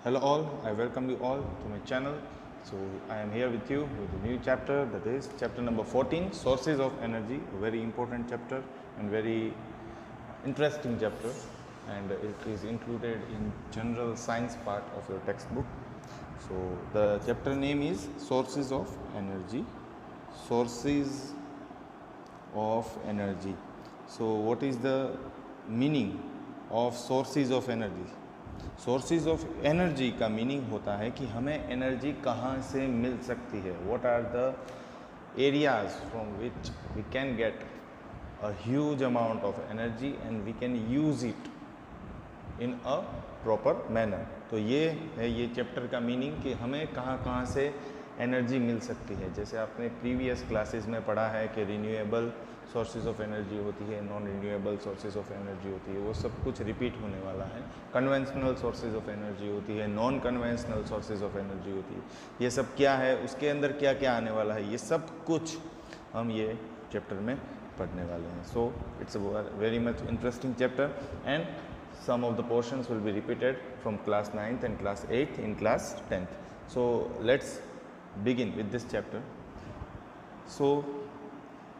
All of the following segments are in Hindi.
Hello all, I welcome you all to my channel. So I am here with you with a new chapter, that is chapter number 14, Sources of Energy, a very important chapter and very interesting chapter, and it is included in general science part of your textbook. So the chapter name is Sources of Energy. Sources of energy. So what is the meaning of sources of energy? Sources of energy का मीनिंग होता है कि हमें एनर्जी कहाँ से मिल सकती है. What are the areas from which we can get a huge amount of energy and we can use it in a proper manner. तो ये है ये चैप्टर का मीनिंग कि हमें कहाँ कहाँ से एनर्जी मिल सकती है. जैसे आपने प्रीवियस क्लासेस में पढ़ा है कि रिन्यूएबल सोर्सेज ऑफ एनर्जी होती है, non renewable sources of energy होती है, वो सब कुछ रिपीट होने वाला है. कन्वेंशनल सोर्सेज ऑफ एनर्जी होती है, non conventional sources of energy होती है. ये सब क्या है, उसके अंदर क्या क्या आने वाला है, ये सब कुछ हम ये चैप्टर में पढ़ने वाले हैं. So it's a very much interesting chapter and some of the portions will be repeated from class 9th and class 8th in class 10th. So let's begin with this chapter. So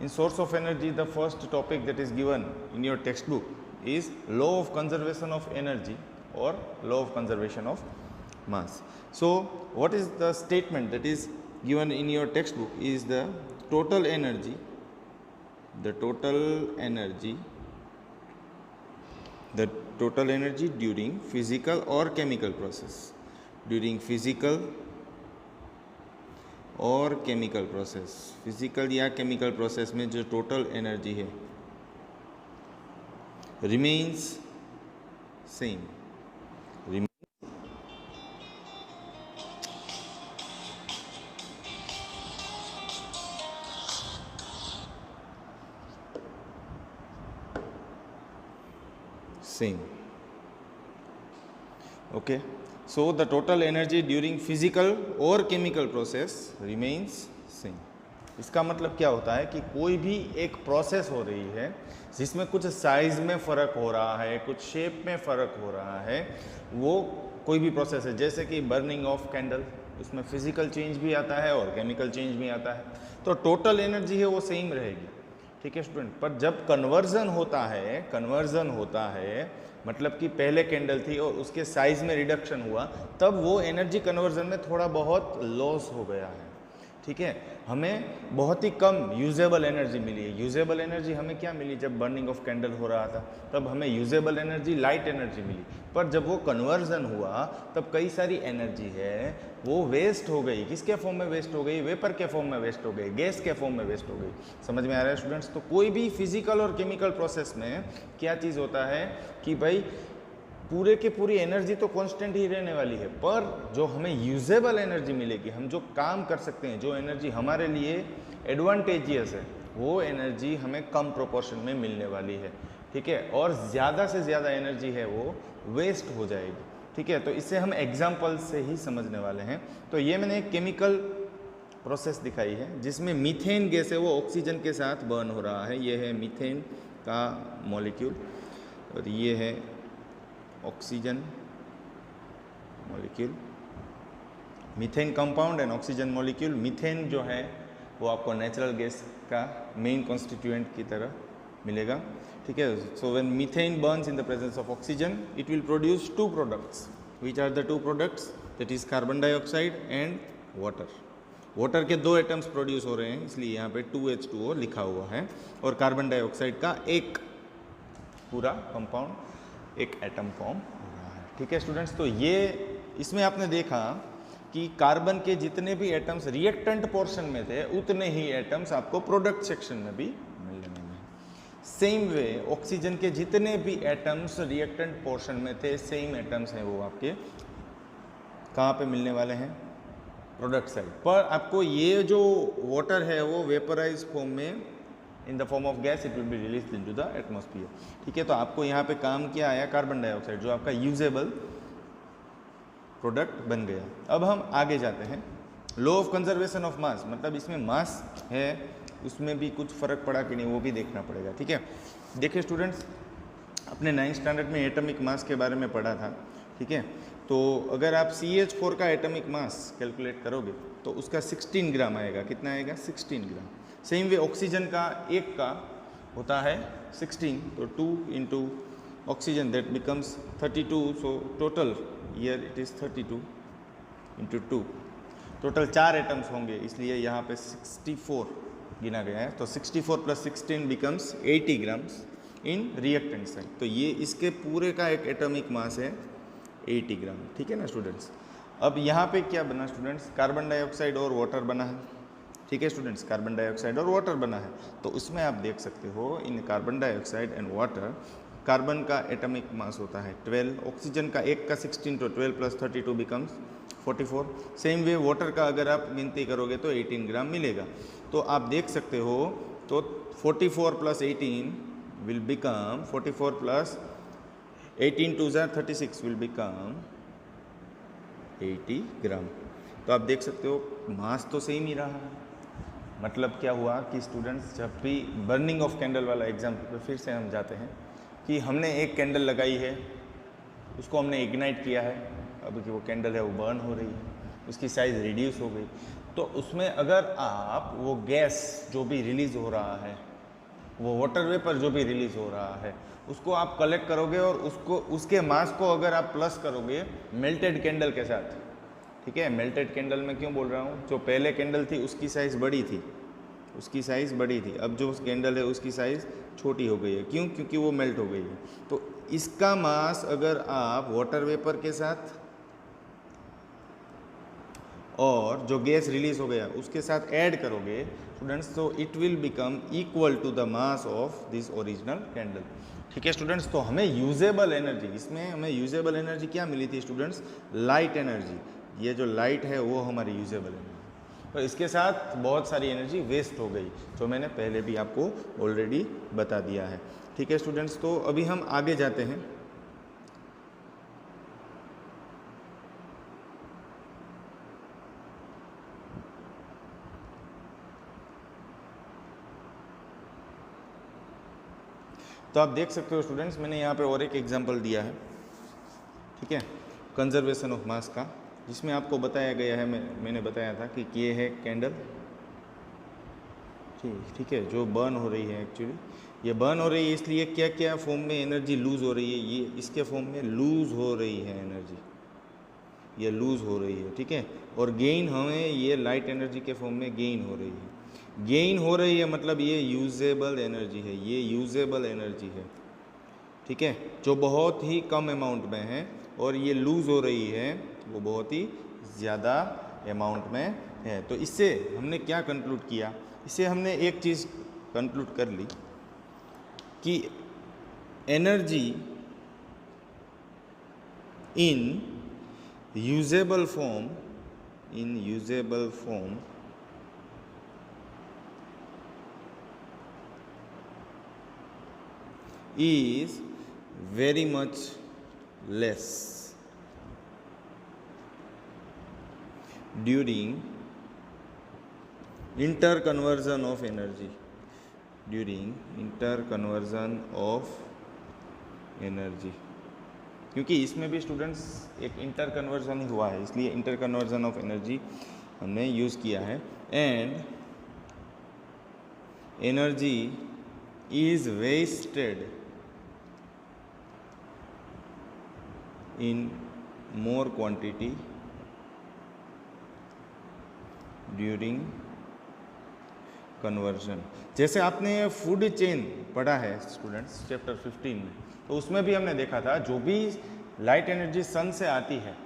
in source of energy, the first topic that is given in your textbook is law of conservation of energy or law of conservation of mass. So what is the statement that is given in your textbook is the total energy during physical or chemical process. During physical और केमिकल प्रोसेस, फिजिकल या केमिकल प्रोसेस में जो टोटल एनर्जी है remains same. Same. Okay. So the total energy during physical or chemical process remains same. इसका मतलब क्या होता है कि कोई भी एक प्रोसेस हो रही है जिसमें कुछ साइज में फ़र्क हो रहा है, कुछ शेप में फ़र्क हो रहा है, वो कोई भी प्रोसेस है. जैसे कि बर्निंग ऑफ कैंडल, उसमें फिजिकल चेंज भी आता है और केमिकल चेंज भी आता है, तो टोटल एनर्जी है वो सेम रहेगी. ठीक है स्टूडेंट. पर जब कन्वर्जन होता है मतलब कि पहले कैंडल थी और उसके साइज में रिडक्शन हुआ, तब वो एनर्जी कन्वर्जन में थोड़ा बहुत लॉस हो गया है. ठीक है, हमें बहुत ही कम यूजेबल एनर्जी मिली है. यूजेबल एनर्जी हमें क्या मिली जब बर्निंग ऑफ कैंडल हो रहा था, तब हमें यूजेबल एनर्जी लाइट एनर्जी मिली. पर जब वो कन्वर्जन हुआ तब कई सारी एनर्जी है वो वेस्ट हो गई. किसके फॉर्म में वेस्ट हो गई? वेपर के फॉर्म में वेस्ट हो गई, गैस के फॉर्म में वेस्ट हो गई. समझ में आ रहा है स्टूडेंट्स? तो कोई भी फिजिकल और केमिकल प्रोसेस में क्या चीज़ होता है कि भाई पूरे की पूरी एनर्जी तो कांस्टेंट ही रहने वाली है, पर जो हमें यूजेबल एनर्जी मिलेगी, हम जो काम कर सकते हैं, जो एनर्जी हमारे लिए एडवांटेजियस है, वो एनर्जी हमें कम प्रोपोर्शन में मिलने वाली है. ठीक है, और ज़्यादा से ज़्यादा एनर्जी है वो वेस्ट हो जाएगी. ठीक है, तो इससे हम एग्जाम्पल से ही समझने वाले हैं. तो ये मैंने एक केमिकल प्रोसेस दिखाई है जिसमें मीथेन गैस है वो ऑक्सीजन के साथ बर्न हो रहा है. ये है मीथेन का मॉलिक्यूल और ये है oxygen molecule, methane compound and oxygen molecule. Methane जो है वो आपको नेचुरल गैस का मेन कॉन्स्टिट्यूएंट की तरह मिलेगा. ठीक है. So when methane burns in the presence of oxygen it will produce two products. Which are the two products? That is carbon dioxide and water. Water के दो एटम्स प्रोड्यूस हो रहे हैं, इसलिए यहाँ पे 2H2O लिखा हुआ है, और कार्बन डाइऑक्साइड का एक पूरा कंपाउंड, एक एटम फॉर्म हो रहा है. ठीक है स्टूडेंट्स. तो ये इसमें आपने देखा कि कार्बन के जितने भी एटम्स रिएक्टेंट पोर्शन में थे, उतने ही एटम्स आपको प्रोडक्ट सेक्शन में भी मिलने वाले हैं. सेम वे ऑक्सीजन के जितने भी एटम्स रिएक्टेंट पोर्शन में थे, सेम एटम्स हैं वो आपके कहाँ पे मिलने वाले हैं? प्रोडक्ट साइड पर. आपको ये जो वाटर है वो वेपराइज फॉर्म में, in the form of gas, it will be release into the atmosphere. ठीक है. तो आपको यहाँ पे काम क्या आया? कार्बन डाइऑक्साइड, जो आपका यूजेबल प्रोडक्ट बन गया. अब हम आगे जाते हैं. Law of conservation of mass, मतलब इसमें मास है उसमें भी कुछ फर्क पड़ा कि नहीं वो भी देखना पड़ेगा. ठीक है. देखिए स्टूडेंट्स, अपने 9th स्टैंडर्ड में एटॉमिक मास के बारे में पढ़ा था. ठीक है. तो अगर आप CH4 का एटॉमिक मास कैलकुलेट करोगे तो उसका 16 ग्राम आएगा। कितना आएगा? 16 ग्राम। सेम वे ऑक्सीजन का एक का होता है 16, तो 2 into oxygen that becomes 32, so total year it is 32 into 2, total 4 atoms होंगे, इसलिए यहाँ पे 64 गिना गया है। तो 64 plus 16 becomes 80 grams in reactant side. तो ये इसके पूरे का एक एटॉमिक मास है 80 ग्राम। ठीक है ना स्टूडेंट्स? अब यहाँ पे क्या बना स्टूडेंट्स? कार्बन डाइऑक्साइड और वाटर बना है। ठीक है स्टूडेंट्स, कार्बन डाइऑक्साइड और वाटर बना है। तो उसमें आप देख सकते हो in carbon dioxide and water, carbon का एटॉमिक मास होता है 12, ऑक्सीजन का एक का 16, तो 12 plus 32 becomes 44। Same way water का अगर आप गिनती करोगे तो 18 ग्राम मिलेगा। तो आप देख सकते हो, तो 44 plus 18 will become 44 plus 18 two 36 will become 80 gram. तो आप देख सकते हो मास तो सेम ही रहा है। मतलब क्या हुआ कि स्टूडेंट्स, जब भी बर्निंग ऑफ कैंडल वाला एग्जाम्पल पे फिर से हम जाते हैं कि हमने एक कैंडल लगाई है, उसको हमने इग्नाइट किया है, अब कि वो कैंडल है वो बर्न हो रही है, उसकी साइज़ रिड्यूस हो गई। तो उसमें अगर आप वो गैस जो भी रिलीज़ हो रहा है, वो वाटर वेपर जो भी रिलीज़ हो रहा है, उसको आप कलेक्ट करोगे और उसको उसके मास को अगर आप प्लस करोगे मेल्टेड कैंडल के साथ। ठीक है, मेल्टेड कैंडल में क्यों बोल रहा हूँ? जो पहले कैंडल थी उसकी साइज़ बड़ी थी, उसकी साइज़ बड़ी थी। अब जो कैंडल है उसकी साइज़ छोटी हो गई है। क्यों? क्योंकि वो मेल्ट हो गई है। तो इसका मास अगर आप वाटर वेपर के साथ और जो गैस रिलीज हो गया उसके साथ ऐड करोगे स्टूडेंट्स, तो it will become equal to the mass of this original candle. ठीक है स्टूडेंट्स, तो हमें यूजेबल एनर्जी, इसमें हमें यूजेबल एनर्जी क्या मिली थी स्टूडेंट्स? Light energy. ये जो लाइट है वो हमारी यूजेबल एनर्जी। तो इसके साथ बहुत सारी एनर्जी वेस्ट हो गई, जो मैंने पहले भी आपको ऑलरेडी बता दिया है। ठीक है स्टूडेंट्स, तो अभी हम आगे जाते हैं। तो आप देख सकते हो स्टूडेंट्स, मैंने यहाँ पे और एक एग्जांपल दिया है। ठीक है, कंजर्वेशन ऑफ मास का, जिसमें आपको बताया गया है, मैंने बताया था कि ये है कैंडल। ठीक है, जो बर्न हो रही है, एक्चुअली ये बर्न हो रही है, इसलिए क्या क्या फॉर्म में एनर्जी लूज़ हो रही है? ये इसके फॉर्म में लूज़ हो रही है एनर्जी, ये लूज़ हो रही है। ठीक है, और गेन हमें ये लाइट एनर्जी के फॉर्म में गेन हो रही है। गेन हो रही है मतलब ये यूजेबल एनर्जी है, ये यूजेबल एनर्जी है। ठीक है, जो बहुत ही कम अमाउंट में है, और ये लूज़ हो रही है वो बहुत ही ज़्यादा अमाउंट में है। तो इससे हमने क्या कंक्लूड किया? इससे हमने एक चीज़ कंक्लूड कर ली कि energy in usable form, in usable form is very much less during interconversion of energy, during interconversion of energy। क्योंकि इसमें भी स्टूडेंट्स एक इंटर कन्वर्जन ही हुआ है, इसलिए इंटर कन्वर्जन ऑफ एनर्जी हमने यूज़ किया है। And energy is wasted in more quantity during conversion। जैसे आपने फूड चेन पढ़ा है स्टूडेंट्स चैप्टर 15 में, तो उसमें भी हमने देखा था जो भी लाइट एनर्जी सन से आती है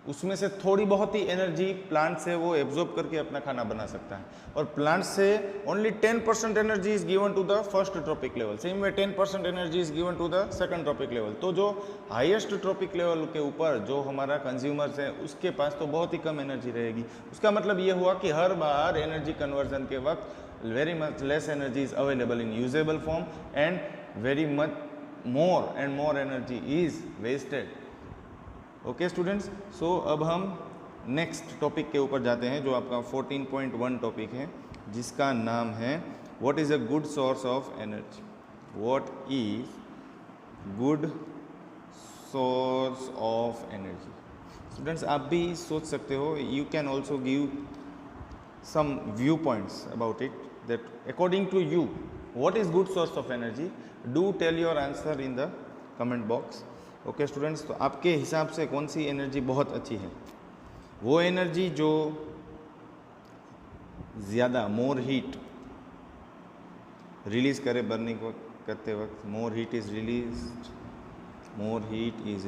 उसमें से थोड़ी बहुत ही एनर्जी प्लांट से वो एब्जॉर्ब करके अपना खाना बना सकता है, और प्लांट से only 10% energy is given to the first trophic level, same way 10% energy is given to the second trophic level. तो जो हाईएस्ट ट्रॉपिक लेवल के ऊपर जो हमारा कंज्यूमर्स है उसके पास तो बहुत ही कम एनर्जी रहेगी। उसका मतलब ये हुआ कि हर बार एनर्जी कन्वर्जन के वक्त very much less energy is available in usable form and very much more and more energy is wasted. Okay students, so अब हम नेक्स्ट टॉपिक के ऊपर जाते हैं, जो आपका 14.1 टॉपिक है, जिसका नाम है what is a good source of energy. What is good source of energy. Students आप भी सोच सकते हो, you can also give some viewpoints about it, that according to you what is good source of energy. Do tell your answer in the comment box. Okay students, तो आपके हिसाब से कौन सी एनर्जी बहुत अच्छी है? वो एनर्जी जो ज़्यादा मोर हीट रिलीज़ करे बर्निंग करते वक्त, more heat is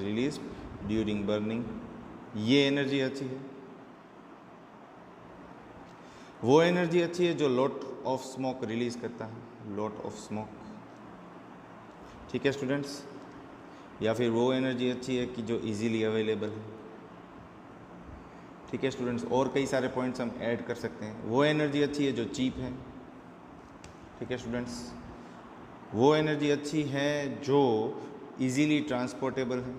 release during burning, ये एनर्जी अच्छी है? वो एनर्जी अच्छी है जो लॉट ऑफ स्मोक रिलीज करता है, लॉट ऑफ स्मोक, ठीक है स्टूडेंट्स? या फिर वो एनर्जी अच्छी है कि जो इजीली अवेलेबल है, ठीक है स्टूडेंट्स? और कई सारे पॉइंट्स हम ऐड कर सकते हैं। वो एनर्जी अच्छी है जो चीप है, ठीक है स्टूडेंट्स? वो एनर्जी अच्छी है जो इजीली ट्रांसपोर्टेबल है,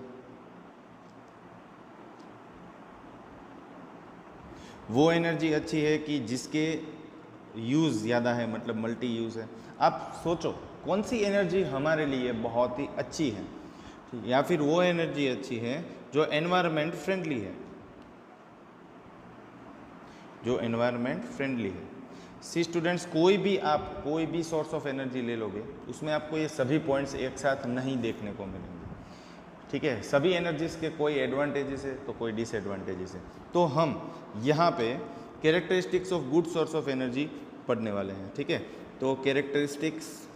वो एनर्जी अच्छी है कि जिसके यूज़ ज़्यादा है, मतलब मल्टी यूज़ है। आप सोचो कौन सी एनर्जी हमारे लिए बहुत ही अच्छी है, या फिर वो एनर्जी अच्छी है जो एनवायरनमेंट फ्रेंडली है, जो एनवायरनमेंट फ्रेंडली है। सी स्टूडेंट्स, कोई भी सोर्स ऑफ एनर्जी ले लोगे, उसमें आपको ये सभी पॉइंट्स एक साथ नहीं देखने को मिलेंगे, ठीक है? सभी एनर्जीज के कोई एडवांटेजेस है तो कोई डिसएडवांटेजेस है। तो हम यहाँ पे characteristics of good source of energy पढ़ने वाले हैं, ठीक है? तो characteristics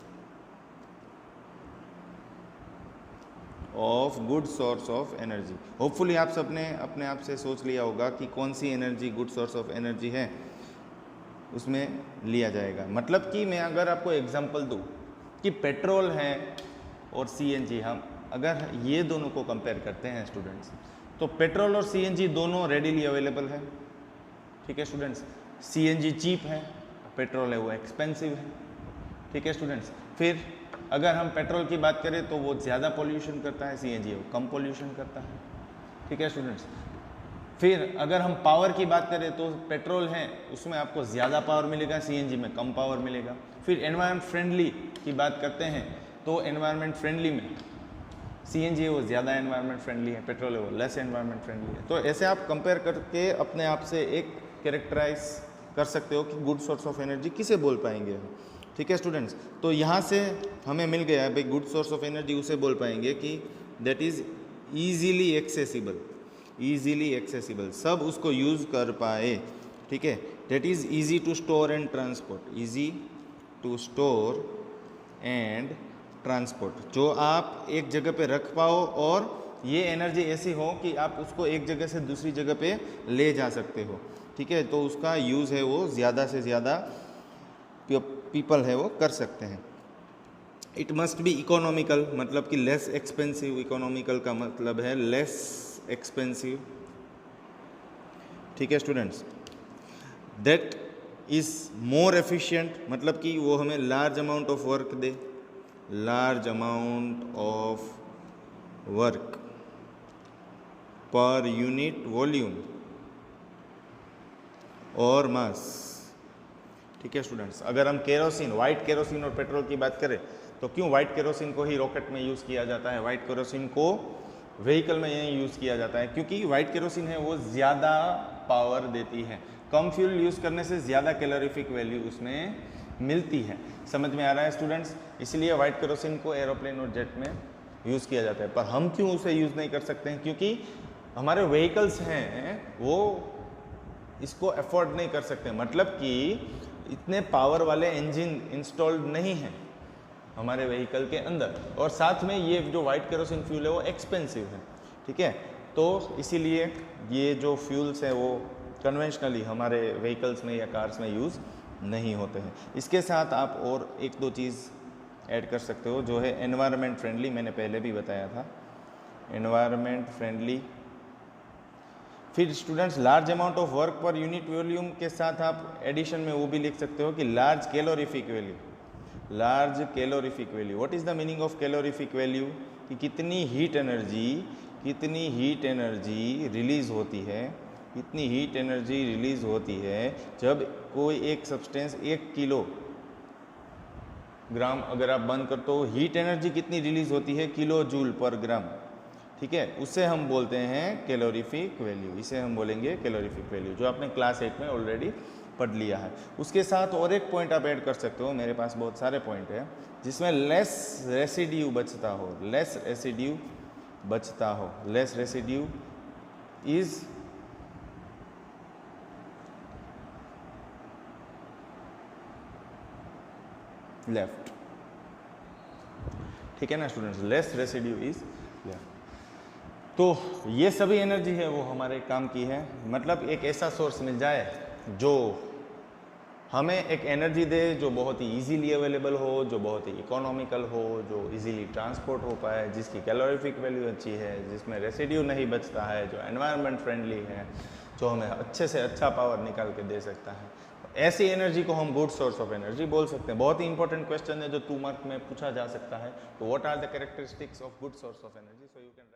of good source of energy, hopefully आप सबने अपने आप से सोच लिया होगा कि कौन सी energy good source of energy है, उसमें लिया जाएगा। मतलब कि मैं अगर आपको एग्जांपल दूं कि पेट्रोल है और सीएनजी, हम अगर ये दोनों को कंपेयर करते हैं स्टूडेंट्स, तो पेट्रोल और सीएनजी दोनों रेडीली अवेलेबल है, ठीक है स्टूडेंट्स? सीएनजी चीप है, पेट्रोल है वो एक्सपेंसिव है, ठीक है स्टूडेंट्स? फिर अगर हम पेट्रोल की बात करें तो वो ज़्यादा पोल्यूशन करता है, सीएनजी वो कम पोल्यूशन करता है, ठीक है स्टूडेंट्स? फिर अगर हम पावर की बात करें तो पेट्रोल है उसमें आपको ज़्यादा पावर मिलेगा, सीएनजी में कम पावर मिलेगा। फिर एनवायरनमेंट फ्रेंडली की बात करते हैं तो एनवायरनमेंट फ्रेंडली में सीएनजी है वो ज़्यादा एनवायरनमेंट फ्रेंडली है, पेट्रोल है वो लेस एनवायरनमेंट फ्रेंडली है। तो ऐसे आप कंपेयर करके अपने आप से एक कैरेक्टराइज कर सकते हो कि गुड सोर्स ऑफ एनर्जी किसे बोल पाएंगे हम, ठीक है स्टूडेंट्स? तो यहाँ से हमें मिल गया भाई, गुड सोर्स ऑफ एनर्जी उसे बोल पाएंगे कि that is easily accessible, easily accessible, सब उसको यूज़ कर पाए, ठीक है? That is easy to store and transport, easy to store and transport, जो आप एक जगह पे रख पाओ और ये एनर्जी ऐसी हो कि आप उसको एक जगह से दूसरी जगह पे ले जा सकते हो, ठीक है? तो उसका यूज़ है वो ज़्यादा से ज़्यादा पीपल है वो कर सकते हैं। इट मस्ट बी इकोनॉमिकल, मतलब कि लेस एक्सपेंसिव, इकोनॉमिकल का मतलब है लेस एक्सपेंसिव, ठीक है students? That is more efficient, मतलब कि वो हमें large amount of work they, large amount of work per unit volume और मास, ठीक है स्टूडेंट्स? अगर हम केरोसिन, वाइट केरोसिन और पेट्रोल की बात करें तो क्यों वाइट केरोसिन को ही रॉकेट में यूज़ किया जाता है, वाइट केरोसिन को व्हीकल में यही यूज़ किया जाता है? क्योंकि वाइट केरोसिन है वो ज़्यादा पावर देती है, कम फ्यूल यूज़ करने से ज़्यादा कैलोरीफिक वैल्यू उसमें मिलती है। समझ में आ रहा है स्टूडेंट्स? इसलिए वाइट केरोसिन को एरोप्लेन और जेट में यूज़ किया जाता है। पर हम क्यों उसे यूज़ नहीं कर सकते हैं? क्योंकि हमारे व्हीकल्स हैं वो इसको अफोर्ड नहीं कर सकते, मतलब कि इतने पावर वाले इंजन इंस्टॉल्ड नहीं हैं हमारे व्हीकल के अंदर, और साथ में ये जो वाइट केरोसिन फ्यूल है वो एक्सपेंसिव है, ठीक है? तो इसीलिए ये जो फ्यूल्स हैं वो कन्वेंशनली हमारे व्हीकल्स में या कार्स में यूज़ नहीं होते हैं। इसके साथ आप और एक दो चीज़ ऐड कर सकते हो जो है एनवायरनमेंट फ्रेंडली, मैंने पहले भी बताया था, एनवायरनमेंट फ्रेंडली। फिर students large amount of work per unit volume के साथ आप एडिशन में वो भी लिख सकते हो कि large calorific value, large calorific value. What is the meaning of calorific value? कि कितनी हीट एनर्जी रिलीज़ होती है, कितनी हीट एनर्जी रिलीज़ होती है जब कोई एक सब्सटेंस 1 किलोग्राम अगर आप बंद कर, तो हीट एनर्जी कितनी रिलीज़ होती है? किलो जूल पर ग्राम, ठीक है, उसे हम बोलते हैं कैलोरीफिक वैल्यू, इसे हम बोलेंगे कैलोरीफिक वैल्यू, जो आपने क्लास 8 में ऑलरेडी पढ़ लिया है। उसके साथ और एक पॉइंट आप ऐड कर सकते हो, मेरे पास बहुत सारे पॉइंट हैं जिसमें लेस रेसिड्यू बचता हो, लेस रेसिड्यू बचता हो, लेस रेसिड्यू इज लेफ्ट। ठीक है ना students, less residue is left. तो ये सभी एनर्जी है वो हमारे काम की है, मतलब एक ऐसा सोर्स मिल जाए जो हमें एक एनर्जी दे जो बहुत ही इजीली अवेलेबल हो, जो बहुत ही इकोनॉमिकल हो, जो इजीली ट्रांसपोर्ट हो पाए, जिसकी कैलोरीफिक वैल्यू अच्छी है, जिसमें रेसिड्यू नहीं बचता है, जो एनवायरनमेंट फ्रेंडली है, जो हमें अच्छे से अच्छा पावर निकाल के दे सकता है। ऐसी एनर्जी को हम गुड सोर्स ऑफ एनर्जी बोल सकते हैं। बहुत ही इंपॉर्टेंट क्वेश्चन है जो 2 मार्क में पूछा जा सकता है। तो what are the characteristics of good source of energy, so you can